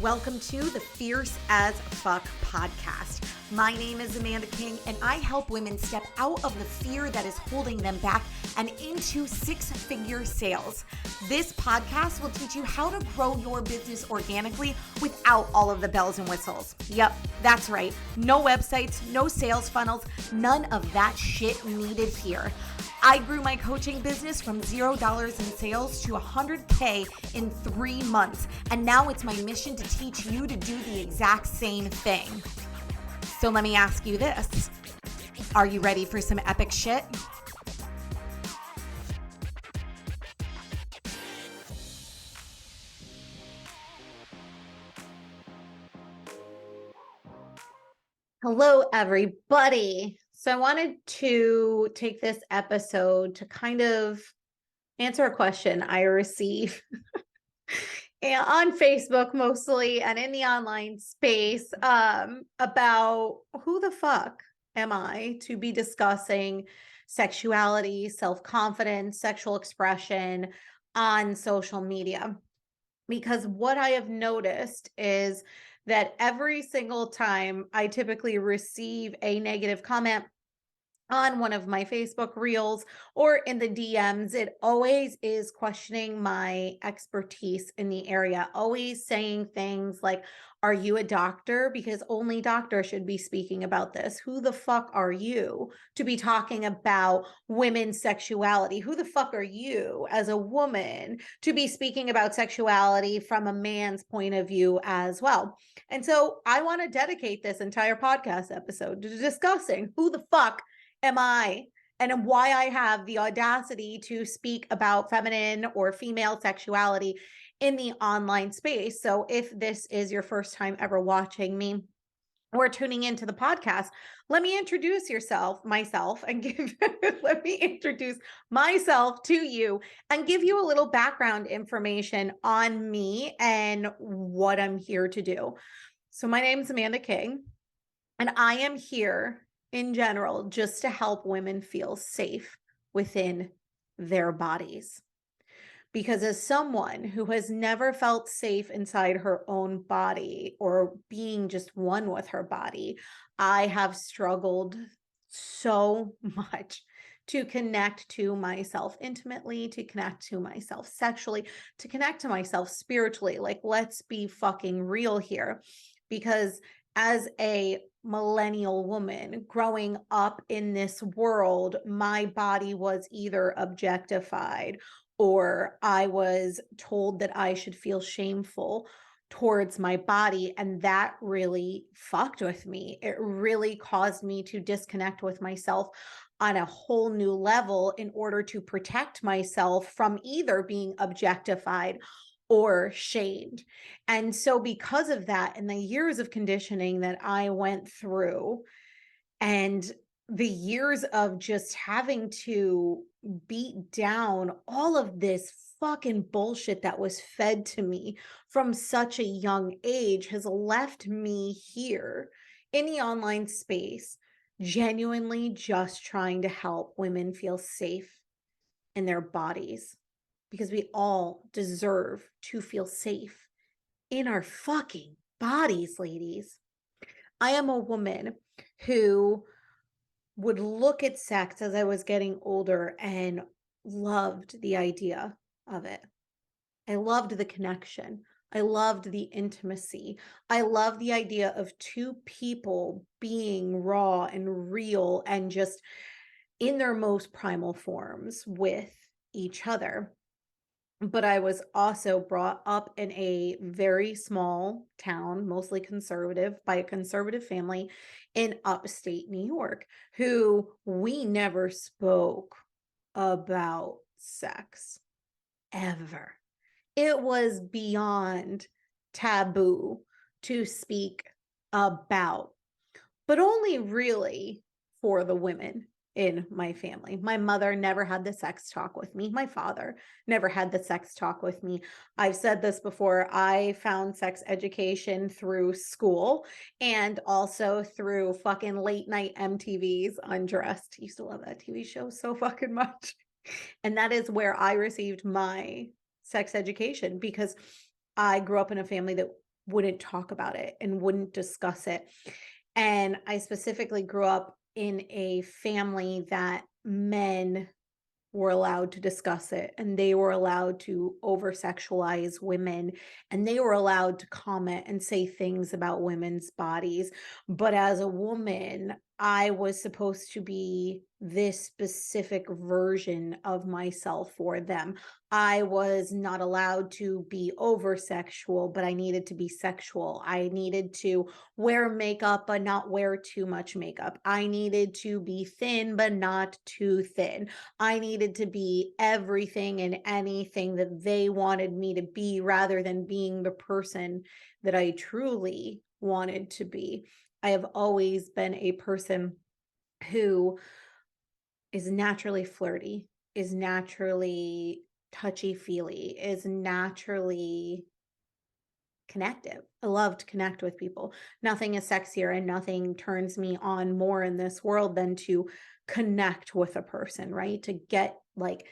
Welcome to the Fierce as Fuck podcast. My name is Amanda King, and I help women step out of the fear that is holding them back and into six-figure sales. This podcast will teach you how to grow your business organically without all of the bells and whistles. Yep, that's right. No websites, no sales funnels, none of that shit needed here. I grew my coaching business from $0 in sales to $100K in 3 months. And now it's my mission to teach you to do the exact same thing. So let me ask you this. Are you ready for some epic shit? Hello, everybody. So I wanted to take this episode to kind of answer a question I receive on Facebook mostly and in the online space about who the fuck am I to be discussing sexuality, self-confidence, sexual expression on social media. Because what I have noticed is that every single time I typically receive a negative comment on one of my Facebook reels or in the DMs, it always is questioning my expertise in the area, always saying things like, are you a doctor? Because only doctors should be speaking about this. Who the fuck are you to be talking about women's sexuality? Who the fuck are you as a woman to be speaking about sexuality from a man's point of view as well? And so I want to dedicate this entire podcast episode to discussing who the fuck am I and why I have the audacity to speak about feminine or female sexuality in the online space. So if this is your first time ever watching me or tuning into the podcast, let me introduce myself and let me introduce myself to you and give you a little background information on me and what I'm here to do. So my name is Amanda King, and I am here in general just to help women feel safe within their bodies. Because as someone who has never felt safe inside her own body or being just one with her body, I have struggled so much to connect to myself intimately, to connect to myself sexually, to connect to myself spiritually. Like, let's be fucking real here. Because as a millennial woman growing up in this world, my body was either objectified or I was told that I should feel shameful towards my body. And that really fucked with me. It really caused me to disconnect with myself on a whole new level in order to protect myself from either being objectified or shamed. And so because of that and the years of conditioning that I went through and the years of just having to beat down all of this fucking bullshit that was fed to me from such a young age has left me here in the online space, genuinely just trying to help women feel safe in their bodies, because we all deserve to feel safe in our fucking bodies, ladies. I am a woman who would look at sex as I was getting older and loved the idea of it. I loved the connection. I loved the intimacy. I loved the idea of two people being raw and real and just in their most primal forms with each other. But I was also brought up in a very small town, mostly conservative, by a conservative family in upstate New York, who we never spoke about sex ever. It was beyond taboo to speak about, but only really for the women in my family. My mother never had the sex talk with me. My father never had the sex talk with me. I've said this before. I found sex education through school and also through fucking late night MTV's Undressed. Used to love that TV show so fucking much. And that is where I received my sex education, because I grew up in a family that wouldn't talk about it and wouldn't discuss it. And I specifically grew up in a family that men were allowed to discuss it, and they were allowed to over sexualize women, and they were allowed to comment and say things about women's bodies. But as a woman, I was supposed to be this specific version of myself for them. I was not allowed to be over sexual, but I needed to be sexual. I needed to wear makeup, but not wear too much makeup. I needed to be thin, but not too thin. I needed to be everything and anything that they wanted me to be, rather than being the person that I truly wanted to be. I have always been a person who is naturally flirty, is naturally touchy-feely, is naturally connective. I love to connect with people. Nothing is sexier and nothing turns me on more in this world than to connect with a person, right? To get like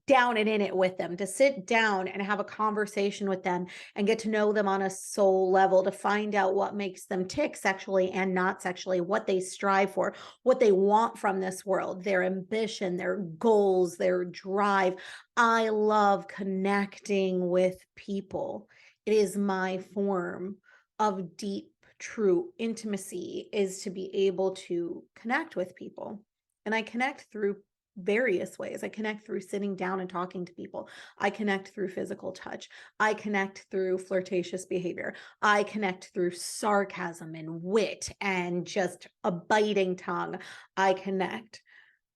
down and in it with them, to sit down and have a conversation with them and get to know them on a soul level, to find out what makes them tick sexually and not sexually, what they strive for, what they want from this world, their ambition, their goals, their drive. I love connecting with people. It is my form of deep, true intimacy, is to be able to connect with people. And I connect through various ways. I connect through sitting down and talking to people. I connect through physical touch. I connect through flirtatious behavior. I connect through sarcasm and wit and just a biting tongue. I connect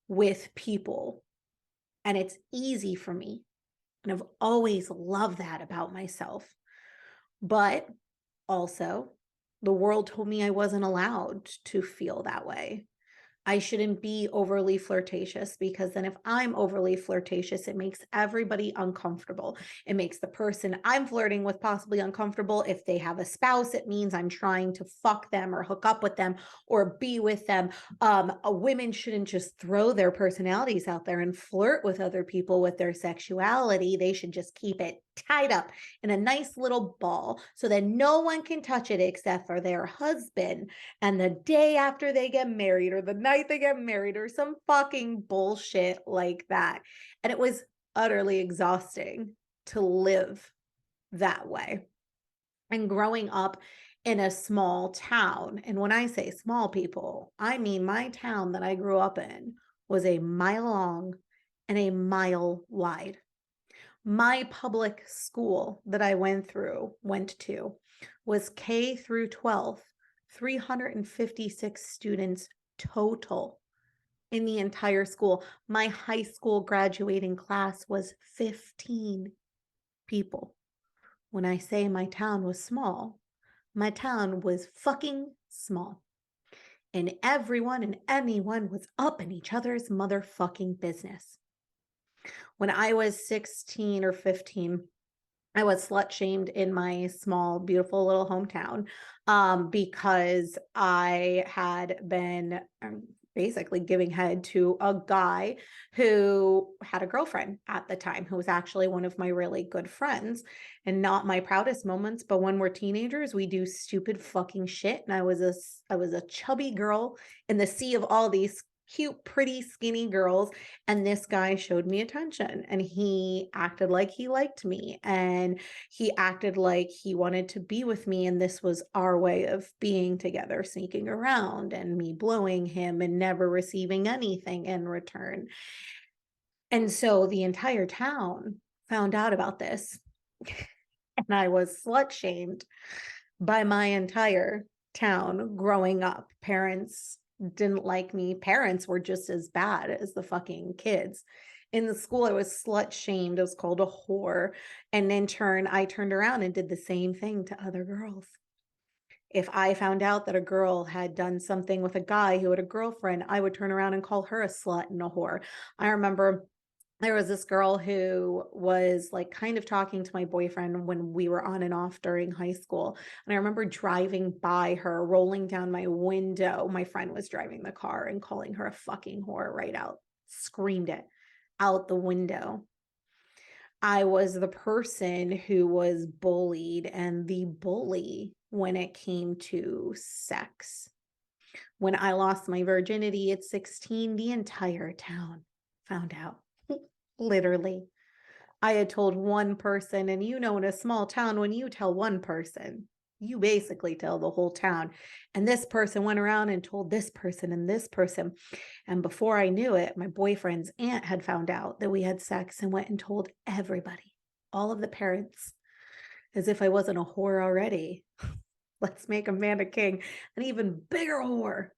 with people, and it's easy for me. And I've always loved that about myself. But also, the world told me I wasn't allowed to feel that way. I shouldn't be overly flirtatious, because then if I'm overly flirtatious, it makes everybody uncomfortable. It makes the person I'm flirting with possibly uncomfortable. If they have a spouse, it means I'm trying to fuck them or hook up with them or be with them. Women shouldn't just throw their personalities out there and flirt with other people with their sexuality. They should just keep it tied up in a nice little ball so that no one can touch it except for their husband. And the day after they get married, or the night they get married, or some fucking bullshit like that. And it was utterly exhausting to live that way. And growing up in a small town, and when I say small, people, I mean my town that I grew up in was a mile long and a mile wide. My public school that I went to was K through 12, 356 students total in the entire school. My high school graduating class was 15 people. When I say my town was small, my town was fucking small. And everyone and anyone was up in each other's motherfucking business. When I was 16 or 15, I was slut shamed in my small, beautiful little hometown because I had been basically giving head to a guy who had a girlfriend at the time, who was actually one of my really good friends. And not my proudest moments, but when we're teenagers, we do stupid fucking shit. And I was a chubby girl in the sea of all these cute, pretty, skinny girls. And this guy showed me attention, and he acted like he liked me, and he acted like he wanted to be with me. And this was our way of being together, sneaking around and me blowing him and never receiving anything in return. And so the entire town found out about this. And I was slut shamed by my entire town growing up. Parents didn't like me. Parents were just as bad as the fucking kids. In the school, I was slut shamed. I was called a whore. And in turn, I turned around and did the same thing to other girls. If I found out that a girl had done something with a guy who had a girlfriend, I would turn around and call her a slut and a whore. I remember there was this girl who was like kind of talking to my boyfriend when we were on and off during high school. And I remember driving by her, rolling down my window. My friend was driving the car and calling her a fucking whore right out, screamed it out the window. I was the person who was bullied and the bully when it came to sex. When I lost my virginity at 16, the entire town found out. Literally. I had told one person, and you know, in a small town, when you tell one person, you basically tell the whole town. And this person went around and told this person and this person. And before I knew it, my boyfriend's aunt had found out that we had sex and went and told everybody, all of the parents, as if I wasn't a whore already. Let's make Amanda King an even bigger whore,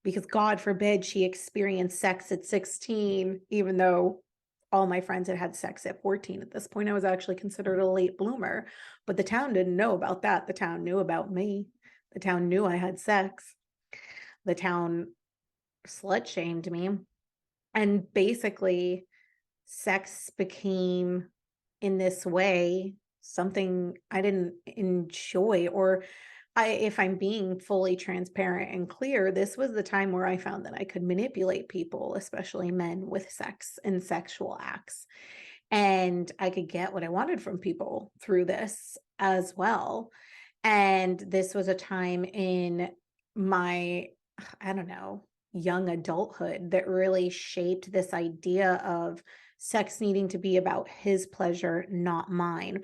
because God forbid she experienced sex at 16, even though all my friends had had sex at 14. At this point, I was actually considered a late bloomer, but the town didn't know about that. The town knew about me. The town knew I had sex. The town slut shamed me. And basically, sex became, in this way, something I didn't enjoy. Or if I'm being fully transparent and clear, this was the time where I found that I could manipulate people, especially men, with sex and sexual acts. And I could get what I wanted from people through this as well. And this was a time in my, I don't know, young adulthood that really shaped this idea of sex needing to be about his pleasure, not mine.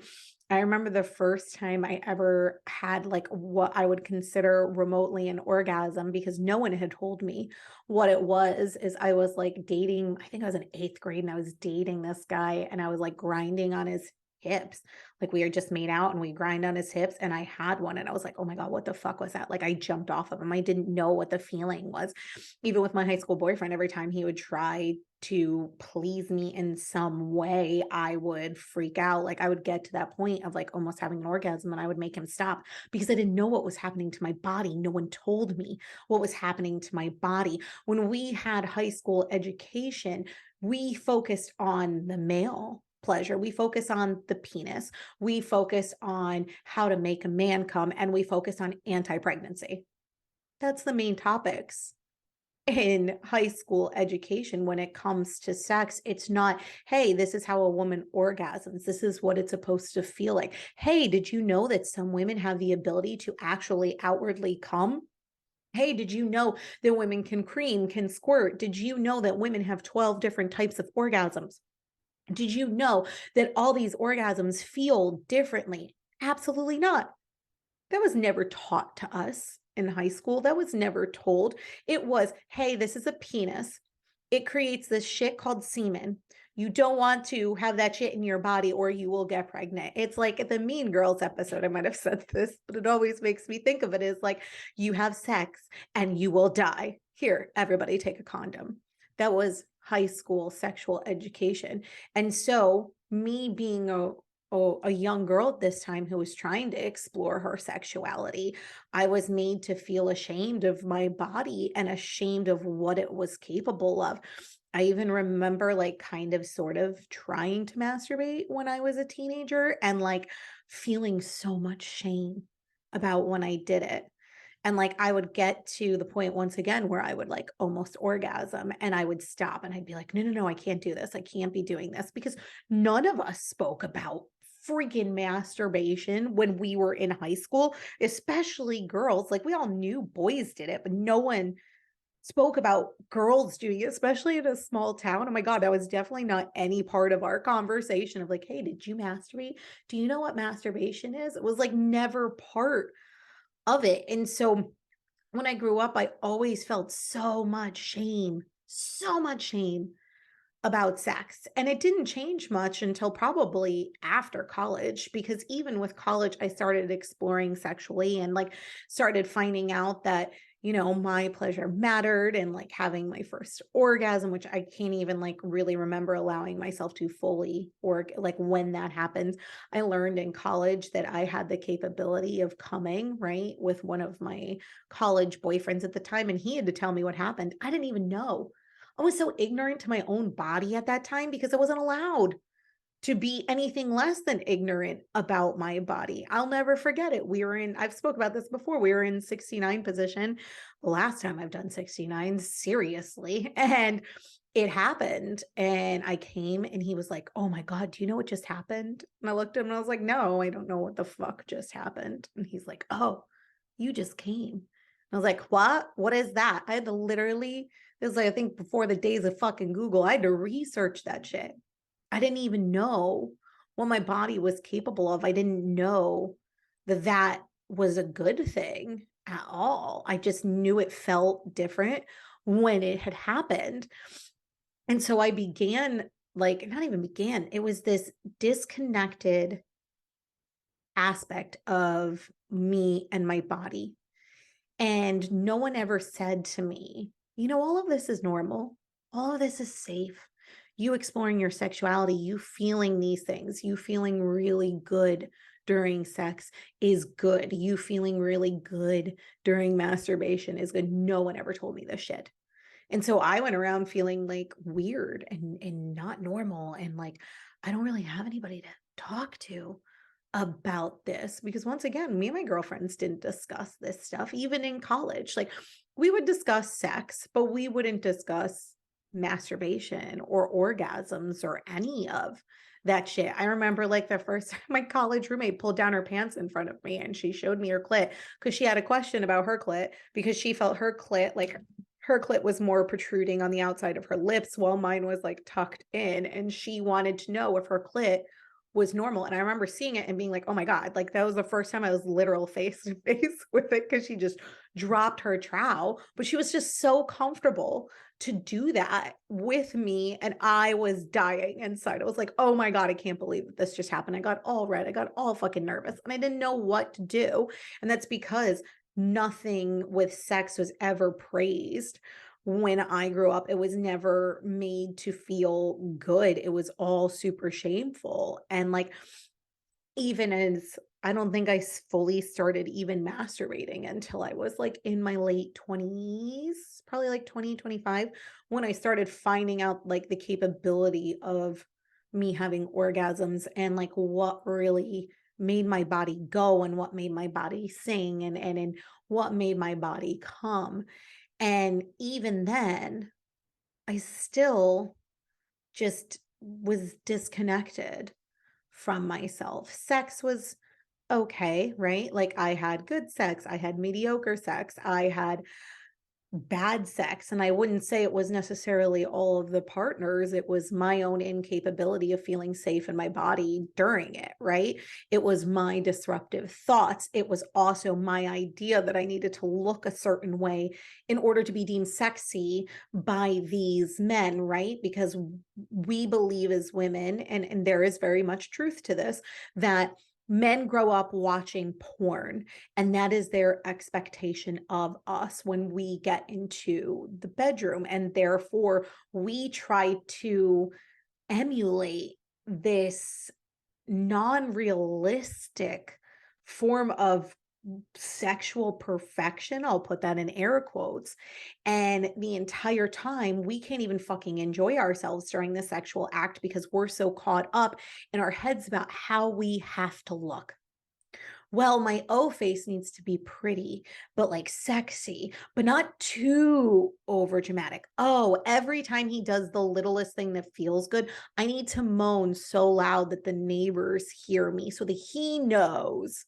I remember the first time I ever had like what I would consider remotely an orgasm, because no one had told me what it was. Is I was like dating, I think I was in 8th grade, and I was dating this guy, and I was like grinding on his hips. Like we had just made out and we grind on his hips, and I had one, and I was like, oh my God, what the fuck was that? Like I jumped off of him. I didn't know what the feeling was. Even with my high school boyfriend, every time he would try to please me in some way, I would freak out. Like I would get to that point of like almost having an orgasm, and I would make him stop because I didn't know what was happening to my body. No one told me what was happening to my body. When we had high school education, we focused on the male pleasure. We focus on the penis. We focus on how to make a man come, and we focus on anti-pregnancy. That's the main topics in high school education when it comes to sex. It's not, hey, this is how a woman orgasms. This is what it's supposed to feel like. Hey, did you know that some women have the ability to actually outwardly come? Hey, did you know that women can cream, can squirt? Did you know that women have 12 different types of orgasms? Did you know that all these orgasms feel differently? Absolutely not. That was never taught to us in high school. That was never told. It was, hey, this is a penis. It creates this shit called semen. You don't want to have that shit in your body or you will get pregnant. It's like the Mean Girls episode. I might have said this, but it always makes me think of it as like, you have sex and you will die. Here, everybody take a condom. That was high school sexual education. And so me being a young girl at this time who was trying to explore her sexuality, I was made to feel ashamed of my body and ashamed of what it was capable of. I even remember like kind of sort of trying to masturbate when I was a teenager and like feeling so much shame about when I did it. And like I would get to the point once again where I would like almost orgasm and I would stop and I'd be like, no, no, no, I can't do this. I can't be doing this, because none of us spoke about freaking masturbation when we were in high school, especially girls. Like we all knew boys did it, but no one spoke about girls doing it, especially in a small town. Oh my God, that was definitely not any part of our conversation of like, hey, did you masturbate? Do you know what masturbation is? It was like never part of it. And so when I grew up, I always felt so much shame about sex. And it didn't change much until probably after college, because even with college, I started exploring sexually and like started finding out that, you know, my pleasure mattered, and like having my first orgasm, which I can't even like really remember allowing myself to fully, or like when that happened. I learned in college that I had the capability of coming, right, with one of my college boyfriends at the time, and he had to tell me what happened. I didn't even know. I was so ignorant to my own body at that time because I wasn't allowed to be anything less than ignorant about my body. I'll never forget it. I've spoke about this before. We were in 69 position. The last time I've done 69, seriously. And it happened and I came and he was like, "Oh my God, do you know what just happened?" And I looked at him and I was like, "No, I don't know what the fuck just happened." And he's like, "Oh, you just came." And I was like, "What? What is that?" I had to literally, this was like, I think before the days of fucking Google, I had to research that shit. I didn't even know what my body was capable of. I didn't know that that was a good thing at all. I just knew it felt different when it had happened. And so I began, like, not even began, it was this disconnected aspect of me and my body. And no one ever said to me, you know, all of this is normal. All of this is safe. You exploring your sexuality, you feeling these things, you feeling really good during sex is good. You feeling really good during masturbation is good. No one ever told me this shit. And so I went around feeling like weird and not normal. And like, I don't really have anybody to talk to about this because once again, me and my girlfriends didn't discuss this stuff, even in college. Like we would discuss sex, but we wouldn't discuss masturbation or orgasms or any of that shit. I remember like the first time my college roommate pulled down her pants in front of me and she showed me her clit because she had a question about her clit because she felt her clit, like her clit was more protruding on the outside of her lips while mine was like tucked in. And she wanted to know if her clit was normal. And I remember seeing it and being like, oh my God, like that was the first time I was literal face to face with it because she just dropped her trowel. But she was just so comfortable to do that with me. And I was dying inside. I was like, oh my God, I can't believe that this just happened. I got all red. I got all fucking nervous and I didn't know what to do. And that's because nothing with sex was ever praised when I grew up. It was never made to feel good. It was all super shameful. And like, even as I don't think I fully started even masturbating until I was like in my late 20s, probably like 2025, when I started finding out like the capability of me having orgasms and like what really made my body go and what made my body sing and what made my body come. And even then, I still just was disconnected from myself. Sex was okay, right? Like I had good sex, I had mediocre sex, I had bad sex. And I wouldn't say it was necessarily all of the partners. It was my own incapability of feeling safe in my body during it, right? It was my disruptive thoughts. It was also my idea that I needed to look a certain way in order to be deemed sexy by these men, right? Because we believe as women, and there is very much truth to this, that men grow up watching porn and that is their expectation of us when we get into the bedroom. And therefore, we try to emulate this non-realistic form of sexual perfection. I'll put that in air quotes. And the entire time, we can't even fucking enjoy ourselves during the sexual act because we're so caught up in our heads about how we have to look. Well, my O face needs to be pretty, but like sexy, but not too over dramatic. Oh, every time he does the littlest thing that feels good, I need to moan so loud that the neighbors hear me so that he knows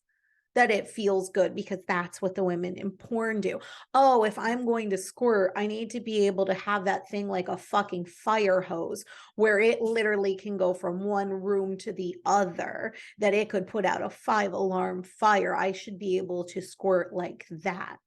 that it feels good because that's what the women in porn do. Oh, if I'm going to squirt, I need to be able to have that thing like a fucking fire hose where it literally can go from one room to the other, that it could put out a 5-alarm fire. I should be able to squirt like that.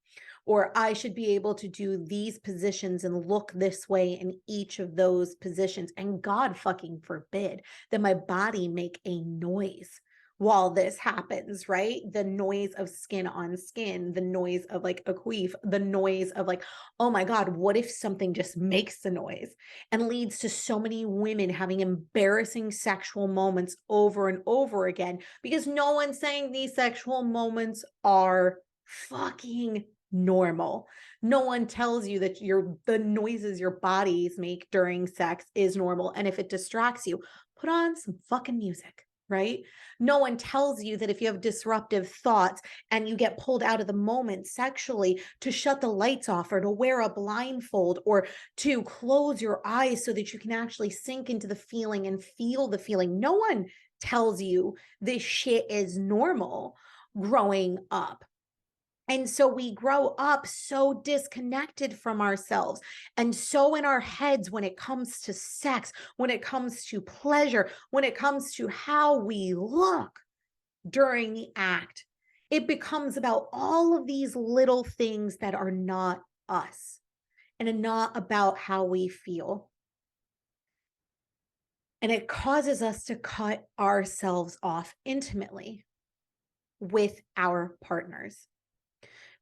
Or I should be able to do these positions and look this way in each of those positions. And God fucking forbid that my body make a noise while this happens, right? The noise of skin on skin, the noise of like a queef, the noise of like, oh my God, what if something just makes the noise and leads to so many women having embarrassing sexual moments over and over again because no one's saying these sexual moments are fucking normal. No one tells you that the noises your bodies make during sex is normal. And if it distracts you, put on some fucking music. right? No one tells you that if you have disruptive thoughts and you get pulled out of the moment sexually, to shut the lights off or to wear a blindfold or to close your eyes so that you can actually sink into the feeling and feel the feeling. No one tells you this shit is normal growing up. And so we grow up so disconnected from ourselves and so in our heads when it comes to sex, when it comes to pleasure, when it comes to how we look during the act. It becomes about all of these little things that are not us and not about how we feel. And it causes us to cut ourselves off intimately with our partners,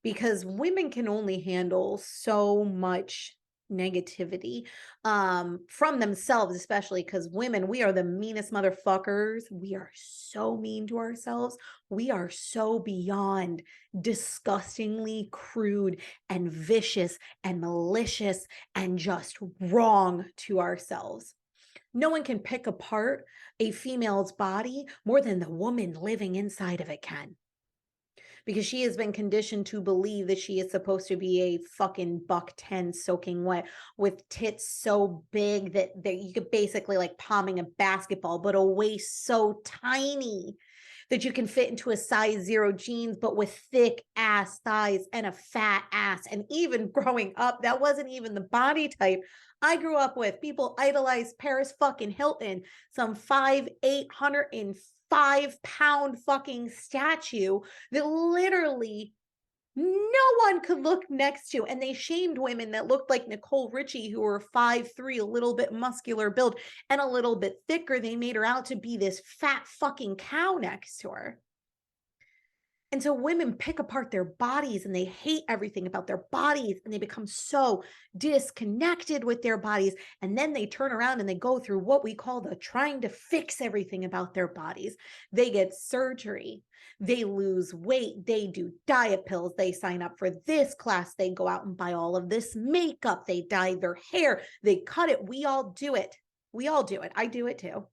because women can only handle so much negativity from themselves, especially because women, we are the meanest motherfuckers. We are so mean to ourselves. We are so beyond disgustingly crude and vicious and malicious and just wrong to ourselves. No one can pick apart a female's body more than the woman living inside of it can, because she has been conditioned to believe that she is supposed to be a fucking buck 10 soaking wet with tits so big that you could basically like palming a basketball, but a waist so tiny that you can fit into a size 0 jeans, but with thick ass thighs and a fat ass. And even growing up, that wasn't even the body type I grew up with. People idolized Paris fucking Hilton, some 5'8", 105-pound fucking statue that literally no one could look next to. And they shamed women that looked like Nicole Richie, who were 5'3", a little bit muscular build and a little bit thicker. They made her out to be this fat fucking cow next to her. And so women pick apart their bodies and they hate everything about their bodies and they become so disconnected with their bodies. And then they turn around and they go through what we call the trying to fix everything about their bodies. They get surgery, they lose weight, they do diet pills, they sign up for this class, they go out and buy all of this makeup, they dye their hair, they cut it. We all do it. We all do it. I do it too.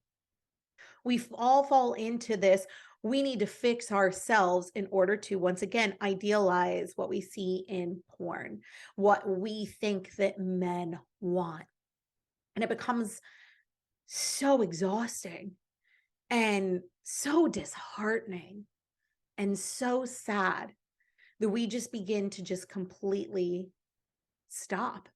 We all fall into this. We need to fix ourselves in order to, once again, idealize what we see in porn, what we think that men want. And it becomes so exhausting and so disheartening and so sad that we just begin to just completely stop.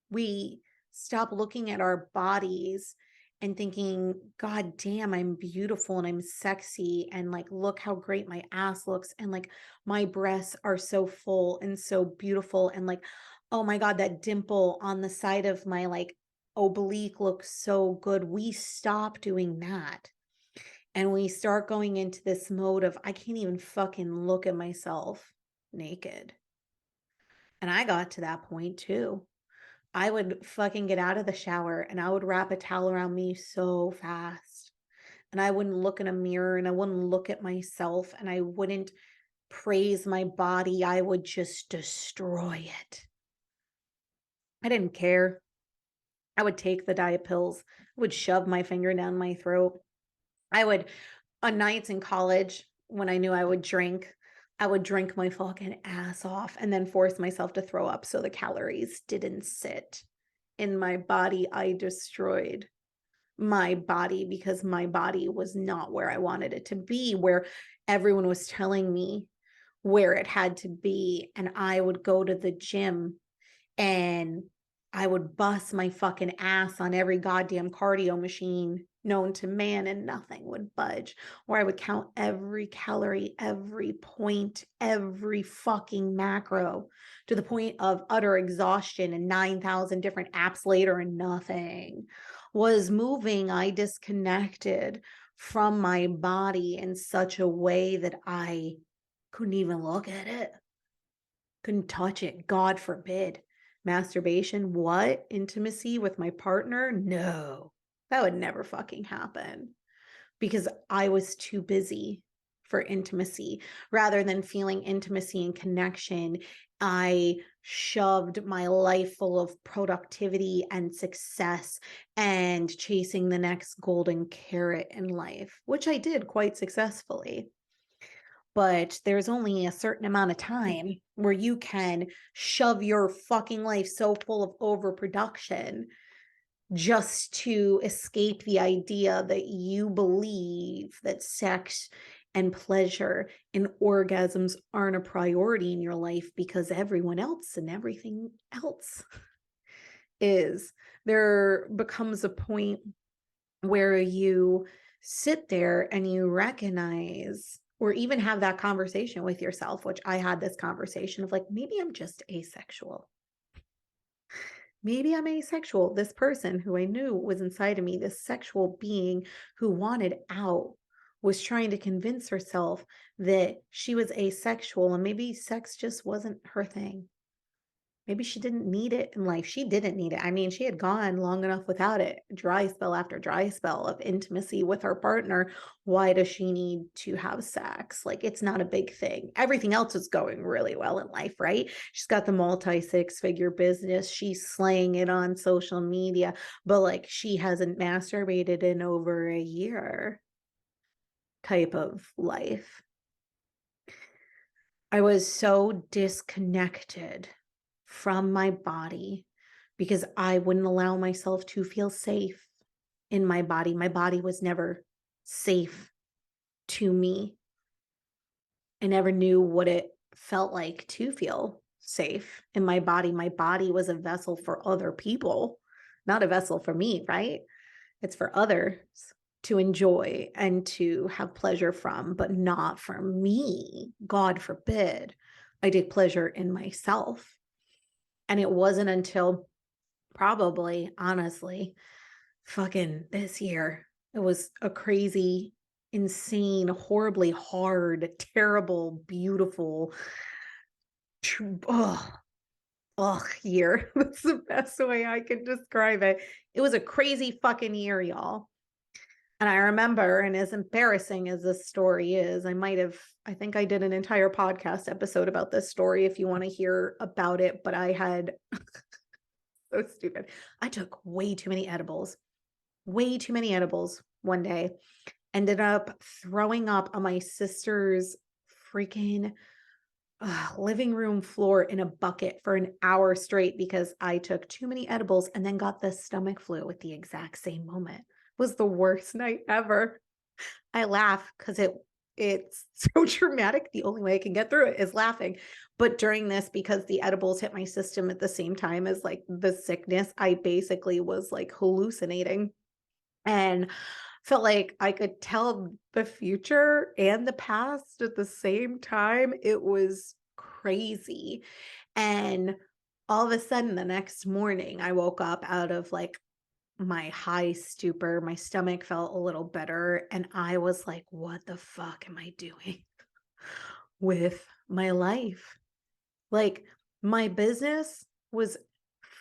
We stop looking at our bodies and thinking, God damn, I'm beautiful and I'm sexy. And like, look how great my ass looks. And like, my breasts are so full and so beautiful. And like, oh my God, that dimple on the side of my like oblique looks so good. We stop doing that. And we start going into this mode of, I can't even fucking look at myself naked. And I got to that point too. I would fucking get out of the shower and I would wrap a towel around me so fast. And I wouldn't look in a mirror and I wouldn't look at myself and I wouldn't praise my body. I would just destroy it. I didn't care. I would take the diet pills. I would shove my finger down my throat. I would, on nights in college, when I knew I would drink my fucking ass off and then force myself to throw up so the calories didn't sit in my body. I destroyed my body because my body was not where I wanted it to be, where everyone was telling me where it had to be. And I would go to the gym and I would bust my fucking ass on every goddamn cardio machine known to man and nothing would budge. Or I would count every calorie, every point, every fucking macro to the point of utter exhaustion, and 9,000 different apps later and nothing was moving. I disconnected from my body in such a way that I couldn't even look at it, couldn't touch it. God forbid. Masturbation, what? Intimacy with my partner? No, that would never fucking happen because I was too busy for intimacy. Rather than feeling intimacy and connection, I shoved my life full of productivity and success and chasing the next golden carrot in life, which I did quite successfully. But there's only a certain amount of time where you can shove your fucking life so full of overproduction just to escape the idea that you believe that sex and pleasure and orgasms aren't a priority in your life because everyone else and everything else is. There becomes a point where you sit there and you recognize or even have that conversation with yourself, which I had this conversation of like, maybe I'm just asexual. Maybe I'm asexual. This person who I knew was inside of me, this sexual being who wanted out, was trying to convince herself that she was asexual and maybe sex just wasn't her thing. Maybe she didn't need it in life. She didn't need it. I mean, she had gone long enough without it, dry spell after dry spell of intimacy with her partner. Why does she need to have sex? Like, it's not a big thing. Everything else is going really well in life, right? She's got the multi six-figure business. She's slaying it on social media, but like, she hasn't masturbated in over a year type of life. I was so disconnected from my body because I wouldn't allow myself to feel safe in my body. My body was never safe to me. I never knew what it felt like to feel safe in my body. My body was a vessel for other people, not a vessel for me, right? It's for others to enjoy and to have pleasure from, but not for me. God forbid I take pleasure in myself. And it wasn't until probably, honestly, fucking this year. It was a crazy, insane, horribly hard, terrible, beautiful, year. That's the best way I can describe it. It was a crazy fucking year, y'all. And I remember, and as embarrassing as this story is, I think I did an entire podcast episode about this story if you want to hear about it, but I had so stupid. I took way too many edibles one day. Ended up throwing up on my sister's freaking living room floor in a bucket for an hour straight because I took too many edibles and then got the stomach flu at the exact same moment. It was the worst night ever. I laugh because it's so traumatic. The only way I can get through it is laughing. But during this, because the edibles hit my system at the same time as like the sickness, I basically was like hallucinating and felt like I could tell the future and the past at the same time. It was crazy. And all of a sudden, the next morning, I woke up out of like my high stupor. My stomach felt a little better. And I was like, what the fuck am I doing with my life? Like, my business was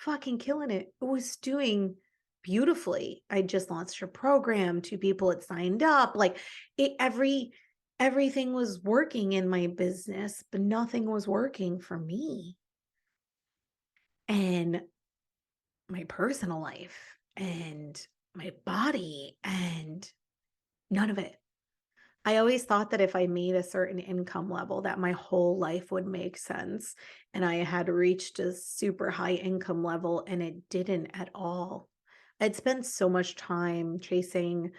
fucking killing it. It was doing beautifully. I just launched a program. 2 people had signed up. Like, everything was working in my business, but nothing was working for me and my personal life and my body, and none of it. I always thought that if I made a certain income level, that my whole life would make sense. And I had reached a super high income level, and it didn't at all. I'd spent so much time chasing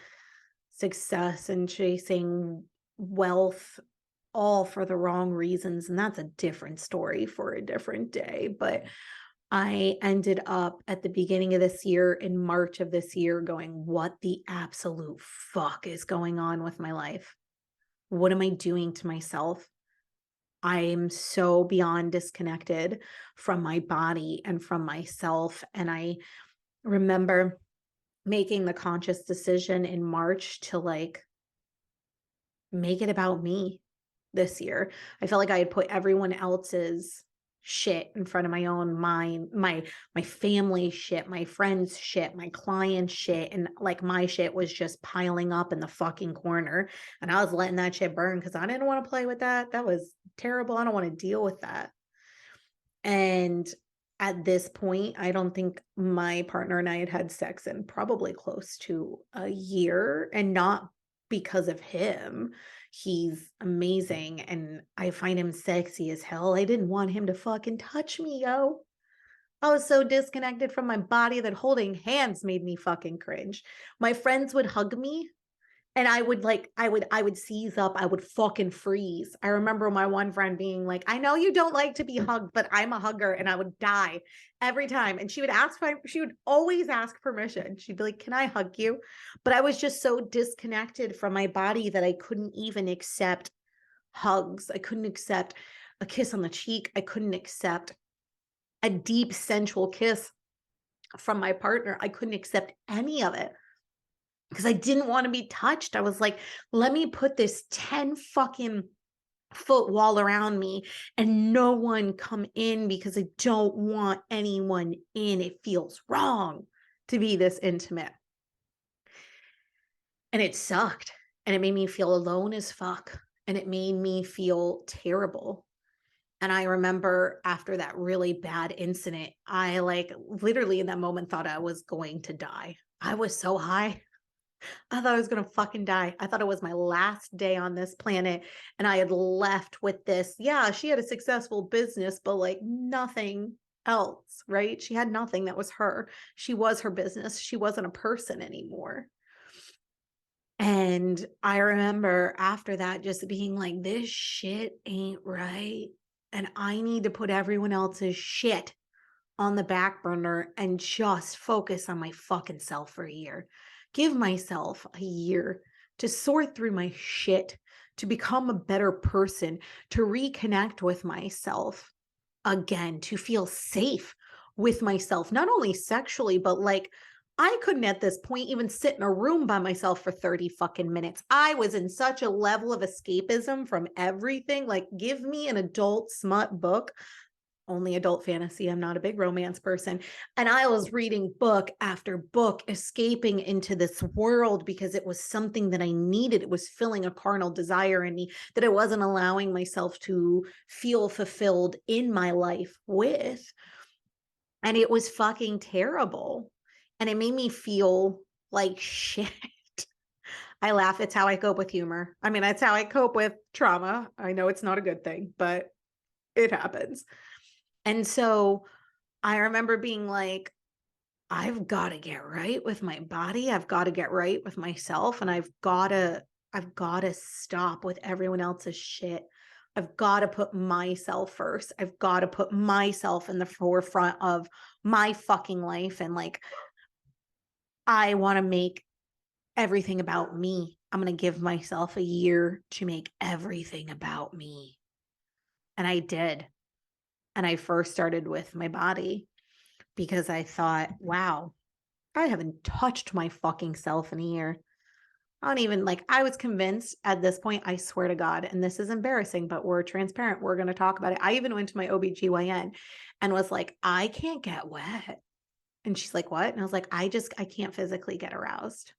success and chasing wealth, all for the wrong reasons. And that's a different story for a different day. But I ended up at the beginning of this year, in March of this year, going, what the absolute fuck is going on with my life? What am I doing to myself? I'm so beyond disconnected from my body and from myself. And I remember making the conscious decision in March to like make it about me this year. I felt like I had put everyone else's shit in front of my own mind, my family shit, my friends shit, my client shit, and like my shit was just piling up in the fucking corner, and I was letting that shit burn because I didn't want to play with that. That was terrible. I don't want to deal with that. And at this point, I don't think my partner and I had had sex in probably close to a year, and not because of him. He's amazing and I find him sexy as hell. I didn't want him to fucking touch me, yo. I was so disconnected from my body that holding hands made me fucking cringe. My friends would hug me and I would seize up, I would fucking freeze. I remember my one friend being like, I know you don't like to be hugged, but I'm a hugger, and I would die every time. And she would always ask permission. She'd be like, can I hug you? But I was just so disconnected from my body that I couldn't even accept hugs. I couldn't accept a kiss on the cheek. I couldn't accept a deep sensual kiss from my partner. I couldn't accept any of it because I didn't want to be touched. I was like, let me put this 10 fucking foot wall around me and no one come in because I don't want anyone in. It feels wrong to be this intimate. And it sucked. And it made me feel alone as fuck. And it made me feel terrible. And I remember after that really bad incident, I like literally in that moment thought I was going to die. I was so high. I thought I was going to fucking die. I thought it was my last day on this planet. And I had left with this. Yeah, she had a successful business, but like nothing else, right? She had nothing that was her. She was her business. She wasn't a person anymore. And I remember after that just being like, this shit ain't right. And I need to put everyone else's shit on the back burner and just focus on my fucking self for a year. Give myself a year to sort through my shit, to become a better person, to reconnect with myself again, to feel safe with myself, not only sexually, but like I couldn't at this point even sit in a room by myself for 30 fucking minutes. I was in such a level of escapism from everything. Like, give me an adult smut book, only adult fantasy. I'm not a big romance person. And I was reading book after book, escaping into this world because it was something that I needed. It was filling a carnal desire in me that I wasn't allowing myself to feel fulfilled in my life with. And it was fucking terrible. And it made me feel like shit. I laugh. It's how I cope with humor. I mean, that's how I cope with trauma. I know it's not a good thing, but it happens. And so I remember being like, I've got to get right with my body. I've got to get right with myself. And I've got to stop with everyone else's shit. I've got to put myself first. I've got to put myself in the forefront of my fucking life. And like, I want to make everything about me. I'm going to give myself a year to make everything about me. And I did. And I first started with my body because I thought, wow, I haven't touched my fucking self in a year. I don't even like, I was convinced at this point, I swear to God, and this is embarrassing, but we're transparent. We're going to talk about it. I even went to my OBGYN and was like, I can't get wet. And she's like, what? And I was like, I can't physically get aroused.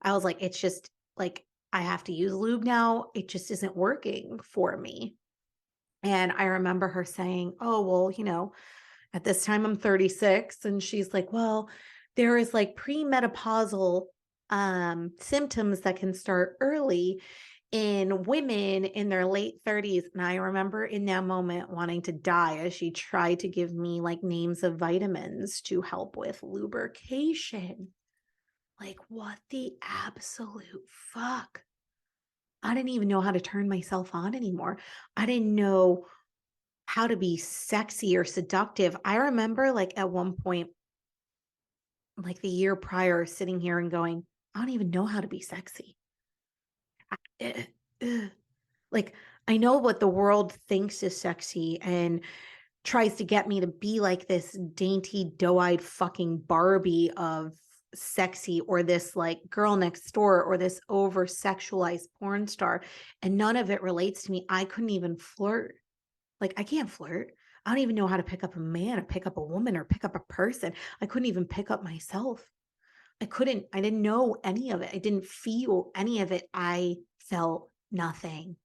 I was like, it's just like, I have to use lube now. It just isn't working for me. And I remember her saying, oh, well, you know, at this time I'm 36. And she's like, well, there is like premenopausal symptoms that can start early in women in their late 30s. And I remember in that moment wanting to die as she tried to give me like names of vitamins to help with lubrication. Like, what the absolute fuck? I didn't even know how to turn myself on anymore. I didn't know how to be sexy or seductive. I remember like at one point, like the year prior, sitting here and going, I don't even know how to be sexy. Like, I know what the world thinks is sexy and tries to get me to be like this dainty, doe-eyed fucking Barbie of sexy, or this like girl next door, or this over sexualized porn star. And none of it relates to me. I couldn't even flirt. Like, I can't flirt. I don't even know how to pick up a man or pick up a woman or pick up a person. I couldn't even pick up myself. I didn't know any of it. I didn't feel any of it. I felt nothing.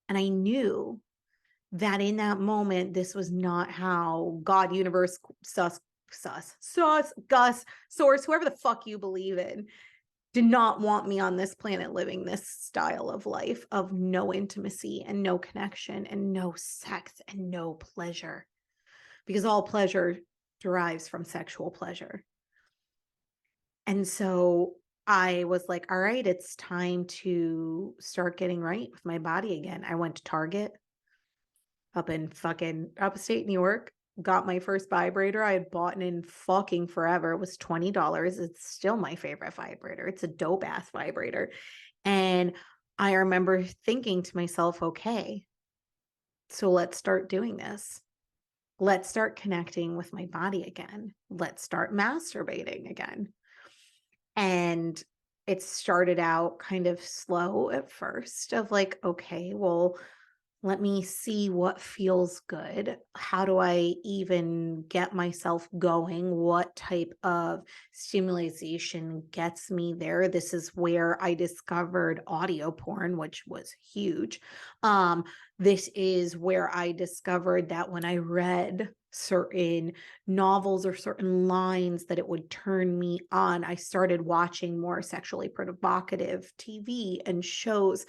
And I knew that in that moment, this was not how God, universe, Gus, source, whoever the fuck you believe in, did not want me on this planet living this style of life of no intimacy and no connection and no sex and no pleasure, because all pleasure derives from sexual pleasure. And so I was like, all right, it's time to start getting right with my body again. I went to Target up in fucking upstate New York, got my first vibrator. I had bought in fucking forever. It was $20. It's still my favorite vibrator. It's a dope ass vibrator. And I remember thinking to myself, okay, so let's start doing this. Let's start connecting with my body again. Let's start masturbating again. And it started out kind of slow at first, of like, okay, well, let me see what feels good. How do I even get myself going? What type of stimulation gets me there? This is where I discovered audio porn, which was huge. This is where I discovered that when I read certain novels or certain lines, that it would turn me on. I started watching more sexually provocative TV and shows.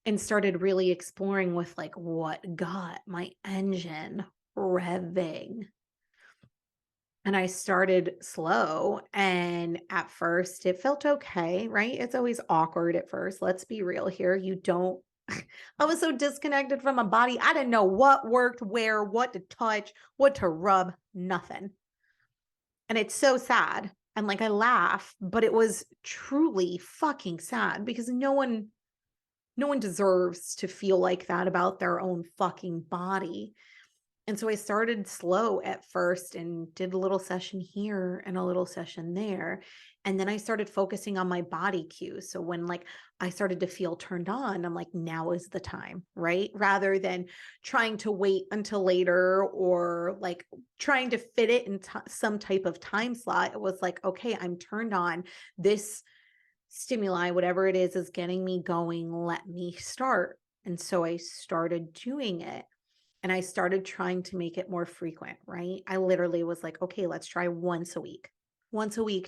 And started really exploring with like what got my engine revving. And I started slow, and at first it felt okay, right? It's always awkward at first. Let's be real here. You don't I was so disconnected from my body. I didn't know what worked, where, what to touch, what to rub, nothing. And it's so sad. And like I laugh, but it was truly fucking sad, because no one deserves to feel like that about their own fucking body. And so I started slow at first and did a little session here and a little session there. And then I started focusing on my body cues. So when like I started to feel turned on, I'm like, now is the time, right? Rather than trying to wait until later, or like trying to fit it in some type of time slot. It was like, okay, I'm turned on. This stimuli, whatever it is getting me going, let me start. And so I started doing it, and I started trying to make it more frequent, right? I literally was like, okay, let's try once a week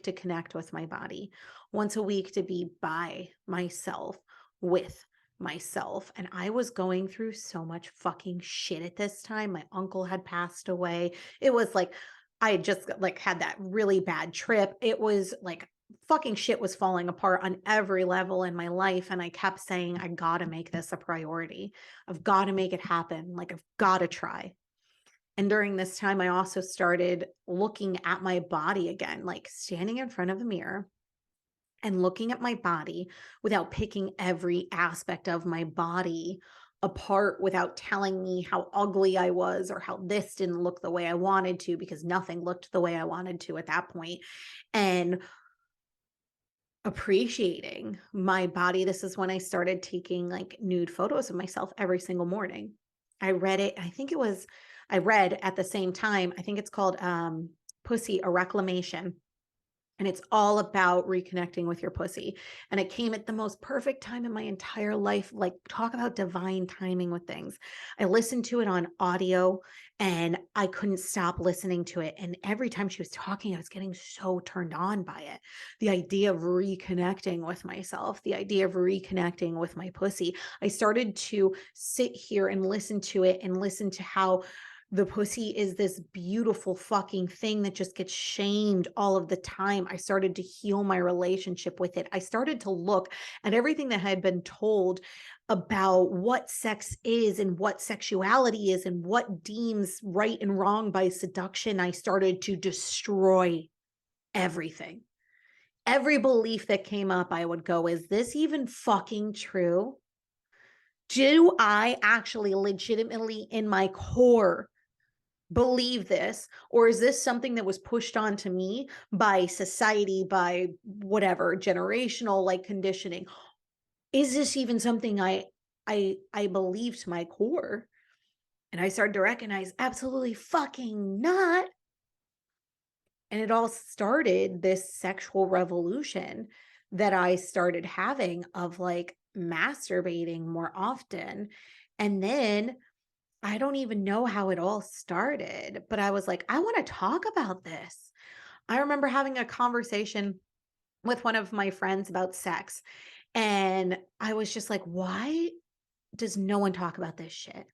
to connect with my body, once a week to be by myself, with myself. And I was going through so much fucking shit at this time. My uncle had passed away. It was like, I had just like had that really bad trip. It was like fucking shit was falling apart on every level in my life. And I kept saying, I gotta make this a priority. I've got to make it happen. Like, I've got to try. And during this time, I also started looking at my body again, like standing in front of a mirror and looking at my body without picking every aspect of my body apart, without telling me how ugly I was or how this didn't look the way I wanted to, because nothing looked the way I wanted to at that point. And appreciating my body. This is when I started taking like nude photos of myself every single morning. I read it. I read at the same time, I think it's called Pussy, a Reclamation. And it's all about reconnecting with your pussy. And it came at the most perfect time in my entire life. Like, talk about divine timing with things. I listened to it on audio and I couldn't stop listening to it. And every time she was talking, I was getting so turned on by it. The idea of reconnecting with myself, the idea of reconnecting with my pussy. I started to sit here and listen to it and listen to how the pussy is this beautiful fucking thing that just gets shamed all of the time. I started to heal my relationship with it. I started to look at everything that had been told about what sex is and what sexuality is and what deems right and wrong by seduction. I started to destroy everything. Every belief that came up, I would go, is this even fucking true? Do I actually legitimately in my core believe this, or is this something that was pushed onto me by society, by whatever generational like conditioning? Is this even something I believe to my core? And I started to recognize, absolutely fucking not. And it all started this sexual revolution that I started having of like masturbating more often. And then I don't even know how it all started, but I was like, I want to talk about this. I remember having a conversation with one of my friends about sex, and I was just like, why does no one talk about this shit?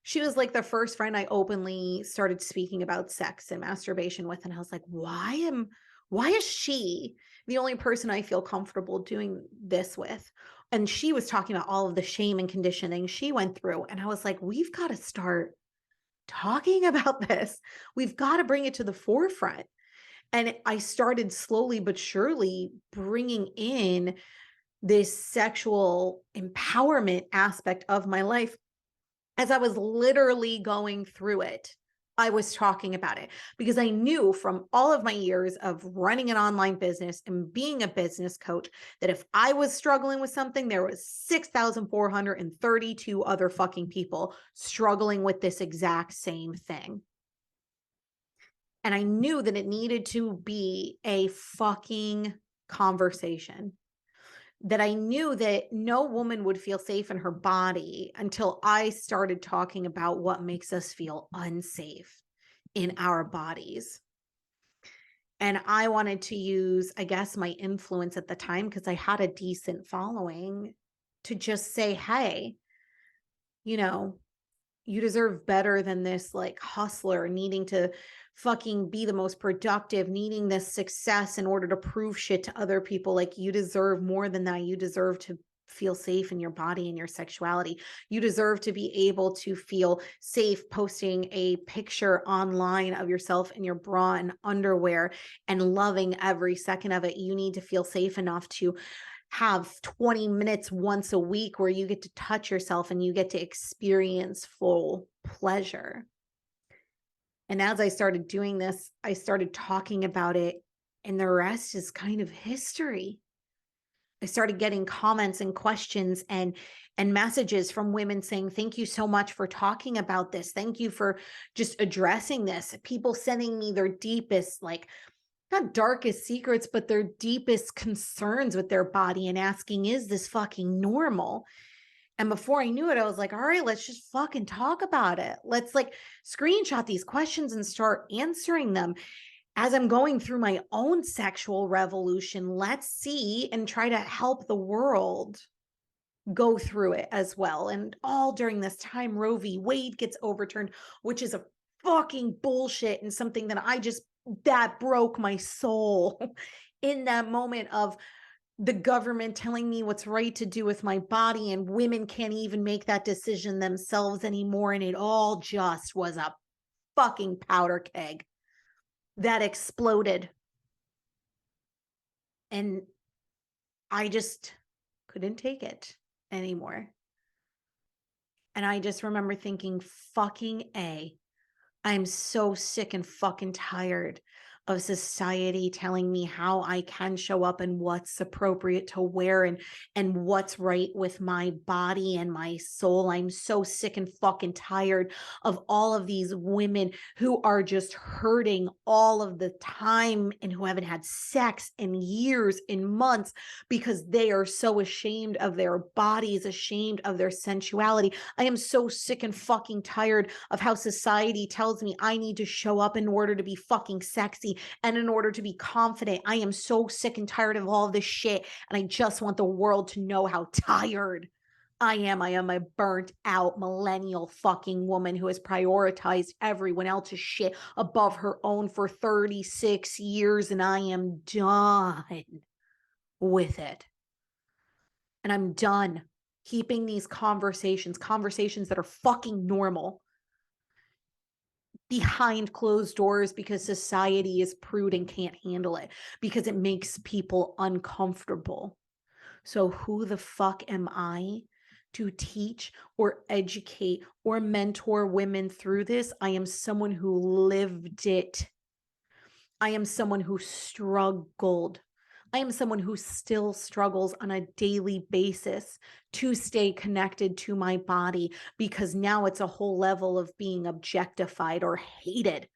She was like the first friend I openly started speaking about sex and masturbation with. And I was like, why is she the only person I feel comfortable doing this with? And she was talking about all of the shame and conditioning she went through. And I was like, we've got to start talking about this. We've got to bring it to the forefront. And I started slowly but surely bringing in this sexual empowerment aspect of my life. As I was literally going through it, I was talking about it because I knew from all of my years of running an online business and being a business coach that if I was struggling with something, there was 6,432 other fucking people struggling with this exact same thing. And I knew that it needed to be a fucking conversation. That I knew that no woman would feel safe in her body until I started talking about what makes us feel unsafe in our bodies. And I wanted to use, I guess, my influence at the time, because I had a decent following, to just say, hey, you know, you deserve better than this like hustler needing to fucking be the most productive, needing this success in order to prove shit to other people. Like, you deserve more than that. You deserve to feel safe in your body and your sexuality. You deserve to be able to feel safe posting a picture online of yourself in your bra and underwear and loving every second of it. You need to feel safe enough to have 20 minutes once a week where you get to touch yourself and you get to experience full pleasure. And as I started doing this, I started talking about it, and the rest is kind of history. I started getting comments and questions and messages from women saying, thank you so much for talking about this. Thank you for just addressing this. People sending me their deepest, like, not darkest secrets, but their deepest concerns with their body and asking, is this fucking normal? And before I knew it, I was like, all right, let's just fucking talk about it. Let's like screenshot these questions and start answering them. As I'm going through my own sexual revolution, let's see and try to help the world go through it as well. And all during this time, Roe v. Wade gets overturned, which is a fucking bullshit and something that broke my soul in that moment of the government telling me what's right to do with my body, and women can't even make that decision themselves anymore. And it all just was a fucking powder keg that exploded. And I just couldn't take it anymore. And I just remember thinking, fucking A, I'm so sick and fucking tired of society telling me how I can show up and what's appropriate to wear and what's right with my body and my soul. I'm so sick and fucking tired of all of these women who are just hurting all of the time and who haven't had sex in years, in months, because they are so ashamed of their bodies, ashamed of their sensuality. I am so sick and fucking tired of how society tells me I need to show up in order to be fucking sexy and in order to be confident. I am so sick and tired of all this shit. And I just want the world to know how tired I am. I am a burnt out millennial fucking woman who has prioritized everyone else's shit above her own for 36 years. And I am done with it. And I'm done keeping these conversations that are fucking normal, behind closed doors because society is prude and can't handle it, because it makes people uncomfortable. So who the fuck am I to teach or educate or mentor women through this? I am someone who lived it. I am someone who struggled. I am someone who still struggles on a daily basis to stay connected to my body, because now it's a whole level of being objectified or hated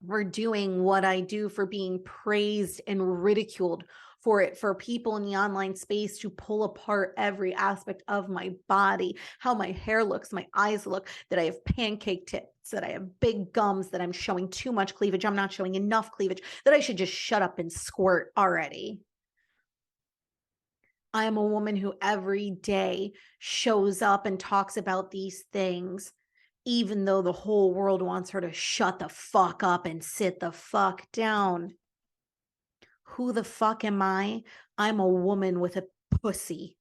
for doing what I do, for being praised and ridiculed for people in the online space to pull apart every aspect of my body, how my hair looks, my eyes look, that I have pancake tips, that I have big gums, that I'm showing too much cleavage, I'm not showing enough cleavage, that I should just shut up and squirt already. I am a woman who every day shows up and talks about these things, even though the whole world wants her to shut the fuck up and sit the fuck down. Who the fuck am I? I'm a woman with a pussy.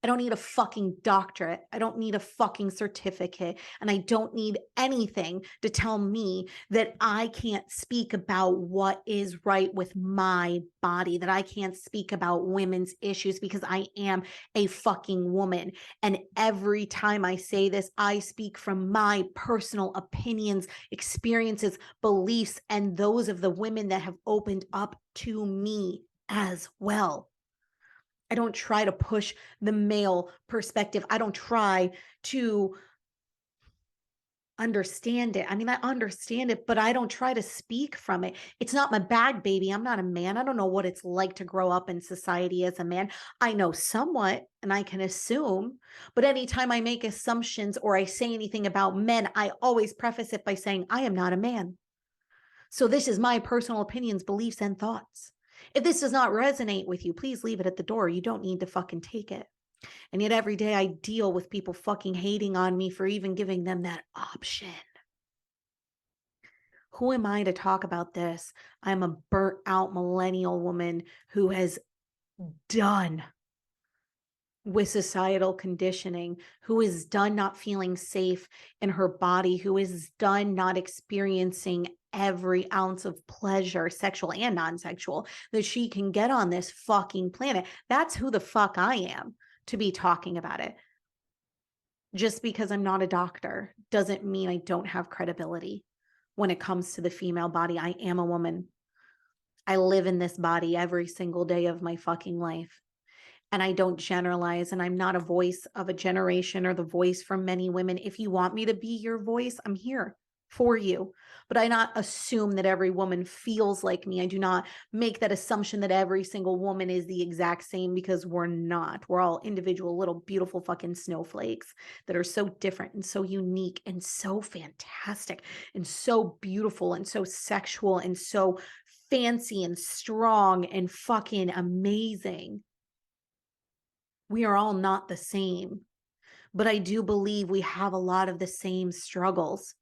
I don't need a fucking doctorate. I don't need a fucking certificate. And I don't need anything to tell me that I can't speak about what is right with my body, that I can't speak about women's issues because I am a fucking woman. And every time I say this, I speak from my personal opinions, experiences, beliefs, and those of the women that have opened up to me as well. I don't try to push the male perspective. I don't try to understand it. I mean, I understand it, but I don't try to speak from it. It's not my bag, baby. I'm not a man. I don't know what it's like to grow up in society as a man. I know somewhat and I can assume, but anytime I make assumptions or I say anything about men, I always preface it by saying, I am not a man. So this is my personal opinions, beliefs, and thoughts. If this does not resonate with you, please leave it at the door. You don't need to fucking take it. And yet every day I deal with people fucking hating on me for even giving them that option. Who am I to talk about this? I'm a burnt out millennial woman who has done with societal conditioning, who is done not feeling safe in her body, who is done not experiencing every ounce of pleasure, sexual and non-sexual, that she can get on this fucking planet. That's who the fuck I am to be talking about it. Just because I'm not a doctor doesn't mean I don't have credibility when it comes to the female body. I am a woman. I live in this body every single day of my fucking life. And I don't generalize, and I'm not a voice of a generation or the voice for many women. If you want me to be your voice, I'm here for you. But I not assume that every woman feels like me. I do not make that assumption that every single woman is the exact same, because we're not. We're all individual little beautiful fucking snowflakes that are so different and so unique and so fantastic and so beautiful and so sexual and so fancy and strong and fucking amazing. We are all not the same, but I do believe we have a lot of the same struggles.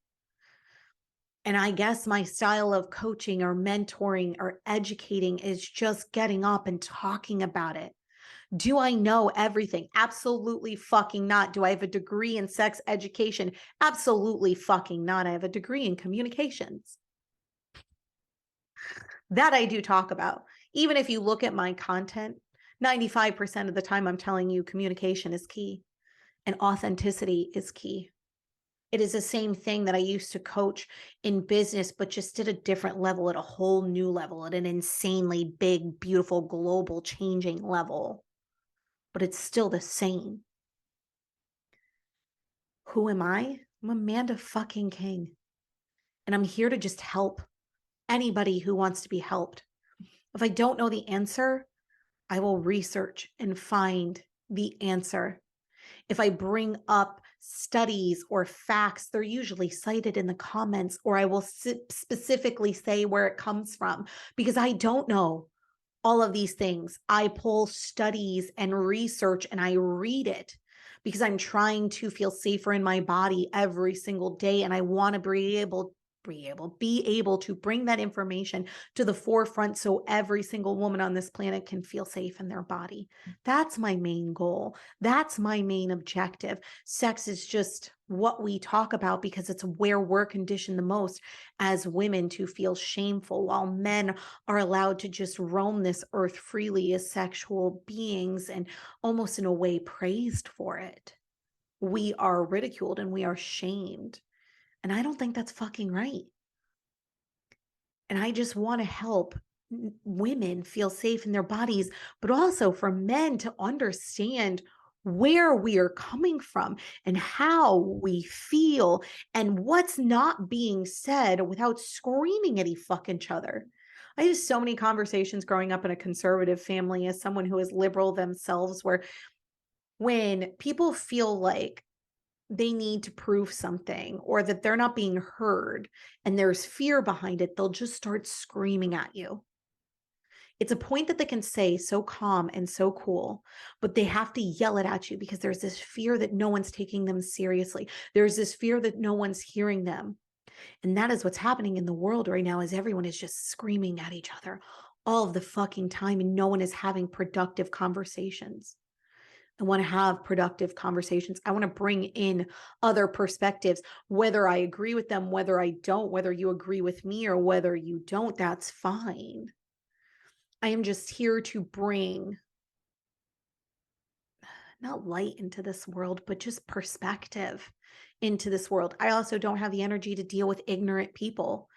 And I guess my style of coaching or mentoring or educating is just getting up and talking about it. Do I know everything? Absolutely fucking not. Do I have a degree in sex education? Absolutely fucking not. I have a degree in communications. That I do talk about. Even if you look at my content, 95% of the time I'm telling you communication is key and authenticity is key. It is the same thing that I used to coach in business, but just at a different level, at a whole new level, at an insanely big, beautiful, global changing level. But it's still the same. Who am I? I'm Amanda fucking King. And I'm here to just help anybody who wants to be helped. If I don't know the answer, I will research and find the answer. If I bring up studies or facts, they're usually cited in the comments, or I will specifically say where it comes from, because I don't know all of these things. I pull studies and research and I read it because I'm trying to feel safer in my body every single day. And I want to be able to bring that information to the forefront so every single woman on this planet can feel safe in their body. That's my main goal. That's my main objective. Sex is just what we talk about because it's where we're conditioned the most as women to feel shameful, while men are allowed to just roam this earth freely as sexual beings and almost in a way praised for it. We are ridiculed and we are shamed. And I don't think that's fucking right. And I just want to help women feel safe in their bodies, but also for men to understand where we are coming from and how we feel and what's not being said without screaming at each fucking other. I have so many conversations growing up in a conservative family as someone who is liberal themselves, where when people feel like they need to prove something or that they're not being heard and there's fear behind it, they'll just start screaming at you. It's a point that they can say so calm and so cool, but they have to yell it at you because there's this fear that no one's taking them seriously. There's this fear that no one's hearing them. And that is what's happening in the world right now, is everyone is just screaming at each other all of the fucking time and no one is having productive conversations. I want to have productive conversations. I want to bring in other perspectives, whether I agree with them, whether I don't, whether you agree with me or whether you don't, that's fine. I am just here to bring not light into this world, but just perspective into this world. I also don't have the energy to deal with ignorant people.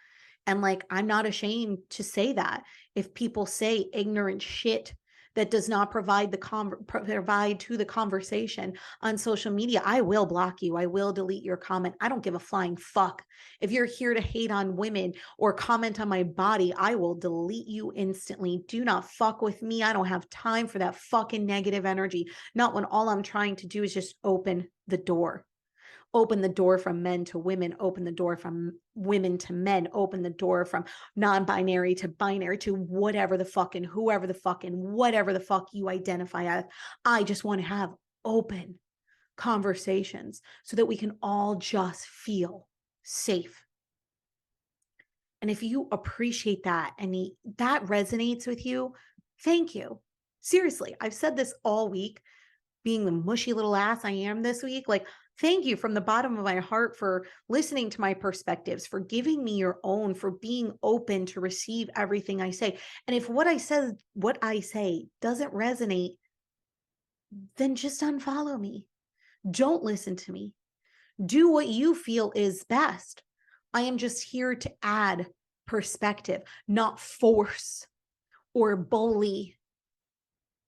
And like, I'm not ashamed to say that. If people say ignorant shit that does not provide to the conversation on social media, I will block you. I will delete your comment. I don't give a flying fuck. If you're here to hate on women or comment on my body, I will delete you instantly. Do not fuck with me. I don't have time for that fucking negative energy. Not when all I'm trying to do is just open the door. Open the door from men to women, open the door from women to men, open the door from non-binary to binary to whatever the fucking, whoever the fucking, whatever the fuck you identify as. I just want to have open conversations so that we can all just feel safe. And if you appreciate that and that resonates with you, thank you. Seriously, I've said this all week, being the mushy little ass I am this week. Like, thank you from the bottom of my heart for listening to my perspectives, for giving me your own, for being open to receive everything I say. And if what I say doesn't resonate, then just unfollow me. Don't listen to me. Do what you feel is best. I am just here to add perspective, not force or bully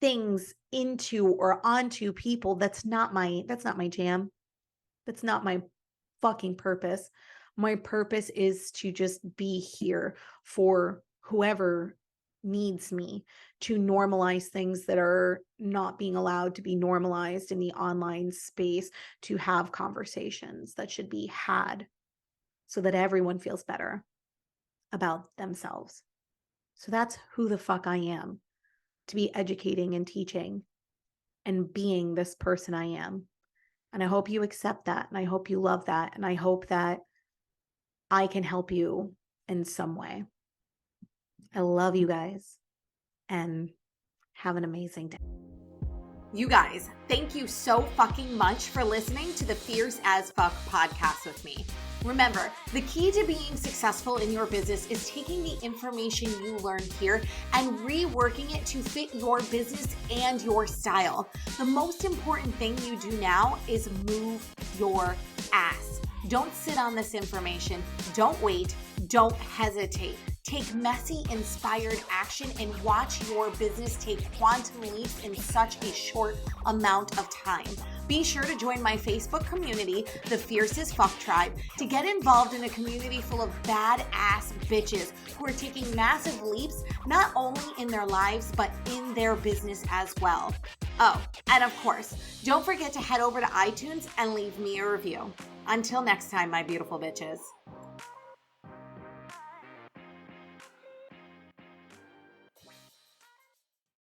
things into or onto people. That's not my jam. That's not my fucking purpose. My purpose is to just be here for whoever needs me, to normalize things that are not being allowed to be normalized in the online space, to have conversations that should be had so that everyone feels better about themselves. So that's who the fuck I am, to be educating and teaching and being this person I am. And I hope you accept that. And I hope you love that. And I hope that I can help you in some way. I love you guys and have an amazing day. You guys, thank you so fucking much for listening to the Fierce as Fuck podcast with me. Remember, the key to being successful in your business is taking the information you learn here and reworking it to fit your business and your style. The most important thing you do now is move your ass. Don't sit on this information. Don't wait. Don't hesitate. Take messy, inspired action and watch your business take quantum leaps in such a short amount of time. Be sure to join my Facebook community, the Fierce as Fuck Tribe, to get involved in a community full of badass bitches who are taking massive leaps, not only in their lives, but in their business as well. Oh, and of course, don't forget to head over to iTunes and leave me a review. Until next time, my beautiful bitches.